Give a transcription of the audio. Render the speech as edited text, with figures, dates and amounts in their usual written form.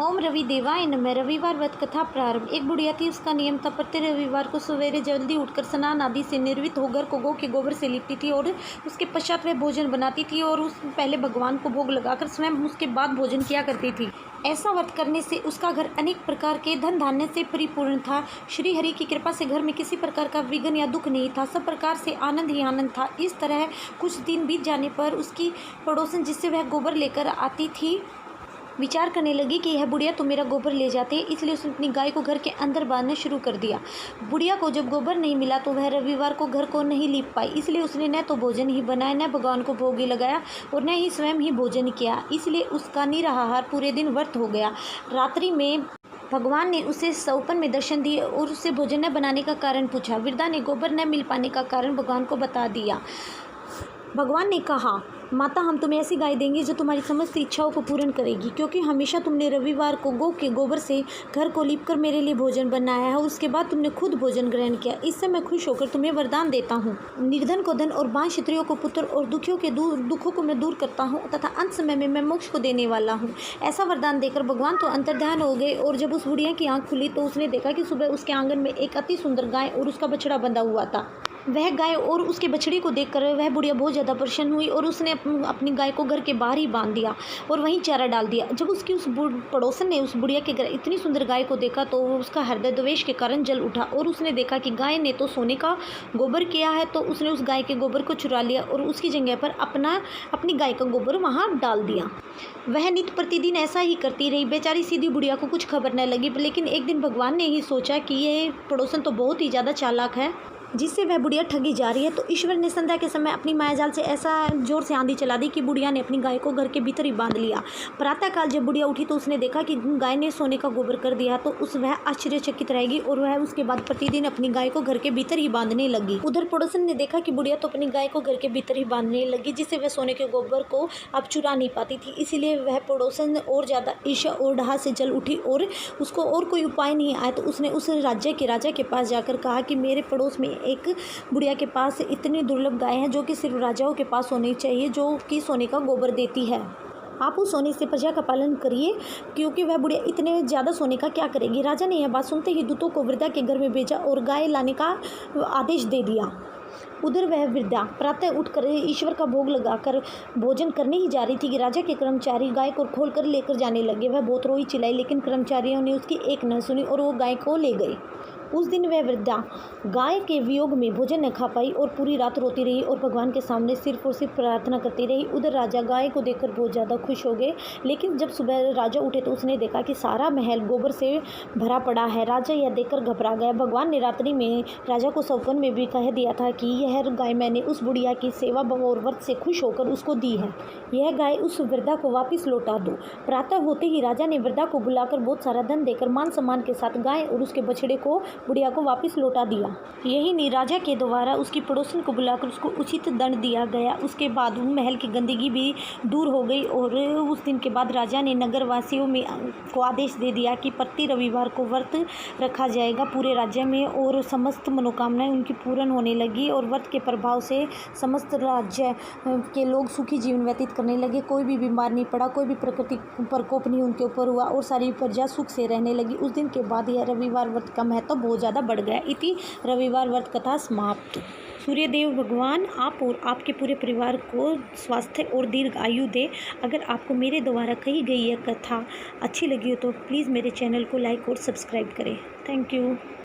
ओम रवि देवाय नमः। रविवार व्रत कथा प्रारंभ। एक बुढ़िया थी, उसका नियम था प्रत्येक रविवार को सवेरे जल्दी उठकर स्नान आदि से निर्वित होकर को गौ के गोबर से लिपती थी और उसके पश्चात वह भोजन बनाती थी और उस पहले भगवान को भोग लगाकर स्वयं उसके बाद भोजन किया करती थी। ऐसा व्रत करने से उसका घर अनेक प्रकार के धन धान्य से परिपूर्ण था। श्री हरि की कृपा से घर में किसी प्रकार का विघ्न या दुख नहीं था, सब प्रकार से आनंद ही आनंद था। इस तरह कुछ दिन बीत जाने पर उसकी पड़ोसन जिससे वह गोबर लेकर आती थी विचार करने लगी कि यह बुढ़िया तो मेरा गोबर ले जाते है, इसलिए उसने अपनी गाय को घर के अंदर बांधना शुरू कर दिया। बुढ़िया को जब गोबर नहीं मिला तो वह रविवार को घर को नहीं लीप पाई, इसलिए उसने न तो भोजन ही बनाया, न भगवान को भोग ही लगाया और न ही स्वयं ही भोजन किया। इसलिए उसका निराहार पूरे दिन व्रत हो गया। रात्रि में भगवान ने उसे स्वप्न में दर्शन दिए और उससे भोजन न बनाने का कारण पूछा। वृद्धा ने गोबर न मिल पाने का कारण भगवान को बता दिया। भगवान ने कहा, माता, हम तुम्हें ऐसी गाय देंगे जो तुम्हारी समस्त इच्छाओं को पूर्ण करेगी, क्योंकि हमेशा तुमने रविवार को गौ के गोबर से घर को लीपकर मेरे लिए भोजन बनाया है और उसके बाद तुमने खुद भोजन ग्रहण किया। इससे मैं खुश होकर तुम्हें वरदान देता हूँ। निर्धन को धन और बाह्य क्षत्रियों को पुत्र और दुखियों के दुखों को मैं दूर करता हूँ तथा अंत समय में मैं मोक्ष को देने वाला हूँ। ऐसा वरदान देकर भगवान तो अंतर्ध्यान हो गए और जब उस बुढ़िया की आँख खुली तो उसने देखा कि सुबह उसके आंगन में एक अति सुंदर गाय और उसका बछड़ा बंधा हुआ था। वह गाय और उसके बछड़ी को देखकर वह बुढ़िया बहुत ज़्यादा प्रसन्न हुई और उसने अपनी गाय को घर के बाहर ही बांध दिया और वहीं चारा डाल दिया। जब उसकी उस पड़ोसन ने उस बुढ़िया के घर इतनी सुंदर गाय को देखा तो उसका हृदय द्वेष के कारण जल उठा और उसने देखा कि गाय ने तो सोने का गोबर किया है, तो उसने उस गाय के गोबर को चुरा लिया और उसकी जगह पर अपनी गाय का गोबर वहाँ डाल दिया। वह नित्य प्रतिदिन ऐसा ही करती रही। बेचारी सीधी बुढ़िया को कुछ खबर न लगी, लेकिन एक दिन भगवान ने ही सोचा कि यह पड़ोसन तो बहुत ही ज़्यादा चालाक है, जिससे वह बुढ़िया ठगी जा रही है। तो ईश्वर ने संध्या के समय अपनी मायाजाल से ऐसा जोर से आंधी चला दी कि बुढ़िया ने अपनी गाय को घर के भीतर ही बांध लिया। प्रातःकाल जब बुढ़िया उठी तो उसने देखा कि गाय ने सोने का गोबर कर दिया, तो वह आश्चर्यचकित रहेगी और वह उसके बाद प्रतिदिन अपनी गाय को घर के भीतर ही बांधने लगी। उधर पड़ोसन ने देखा कि बुढ़िया तो अपनी गाय को घर के भीतर ही बांधने लगी, जिससे वह सोने के गोबर को अब चुरा नहीं पाती थी। इसीलिए वह पड़ोसन और ज़्यादा ईर्ष्या और डहा से जल उठी और उसको और कोई उपाय नहीं आया, तो उसने उस राज्य के राजा के पास जाकर कहा कि मेरे पड़ोस में एक बुढ़िया के पास इतनी दुर्लभ गाय है जो कि सिर्फ राजाओं के पास होनी चाहिए, जो कि सोने का गोबर देती है। आप उस सोने से प्रजा का पालन करिए, क्योंकि वह बुढ़िया इतने ज़्यादा सोने का क्या करेगी। राजा ने यह बात सुनते ही दूतों को वृद्धा के घर में भेजा और गाय लाने का आदेश दे दिया। उधर वह वृद्धा प्रातः उठकर ईश्वर का भोग लगाकर भोजन करने ही जा रही थी कि राजा के कर्मचारी गाय को खोलकर लेकर जाने लगे। वह बहुत रोई चिल्लाई, लेकिन कर्मचारियों ने उसकी एक न सुनी और वो गाय को ले गए। उस दिन वह वृद्धा गाय के वियोग में भोजन न खा पाई और पूरी रात रोती रही और भगवान के सामने सिर्फ और सिर्फ प्रार्थना करती रही। उधर राजा गाय को देखकर बहुत ज़्यादा खुश हो गए, लेकिन जब सुबह राजा उठे तो उसने देखा कि सारा महल गोबर से भरा पड़ा है। राजा यह देखकर घबरा गया। भगवान ने रात्रि में राजा को स्वप्न में भी कह दिया था कि यह गाय मैंने उस बुढ़िया की सेवा और व्रत से खुश होकर उसको दी है, यह गाय उस वृद्धा को वापस लौटा दो। प्रातः होते ही राजा ने वृद्धा को बुलाकर बहुत सारा धन देकर मान सम्मान के साथ गाय और उसके बछड़े को बुढ़िया को वापस लौटा दिया। यही नहीं, राजा के द्वारा उसकी पड़ोसन को बुलाकर उसको उचित दंड दिया गया। उसके बाद महल की गंदगी भी दूर हो गई और उस दिन के बाद राजा ने नगर वासियों में को आदेश दे दिया कि प्रति रविवार को व्रत रखा जाएगा पूरे राज्य में और समस्त मनोकामनाएं उनकी पूर्ण होने लगी और व्रत के प्रभाव से समस्त राज्य के लोग सुखी जीवन व्यतीत करने लगे। कोई भी बीमार नहीं पड़ा, कोई भी प्राकृतिक प्रकोप नहीं उनके ऊपर हुआ और सारी प्रजा सुख से रहने लगी। उस दिन के बाद यह रविवार व्रत का महत्व बहुत ज़्यादा बढ़ गया। इति रविवार व्रत कथा समाप्त। सूर्यदेव भगवान आप और आपके पूरे परिवार को स्वास्थ्य और दीर्घ आयु दे। अगर आपको मेरे द्वारा कही गई यह कथा अच्छी लगी हो तो प्लीज़ मेरे चैनल को लाइक और सब्सक्राइब करें। Thank you.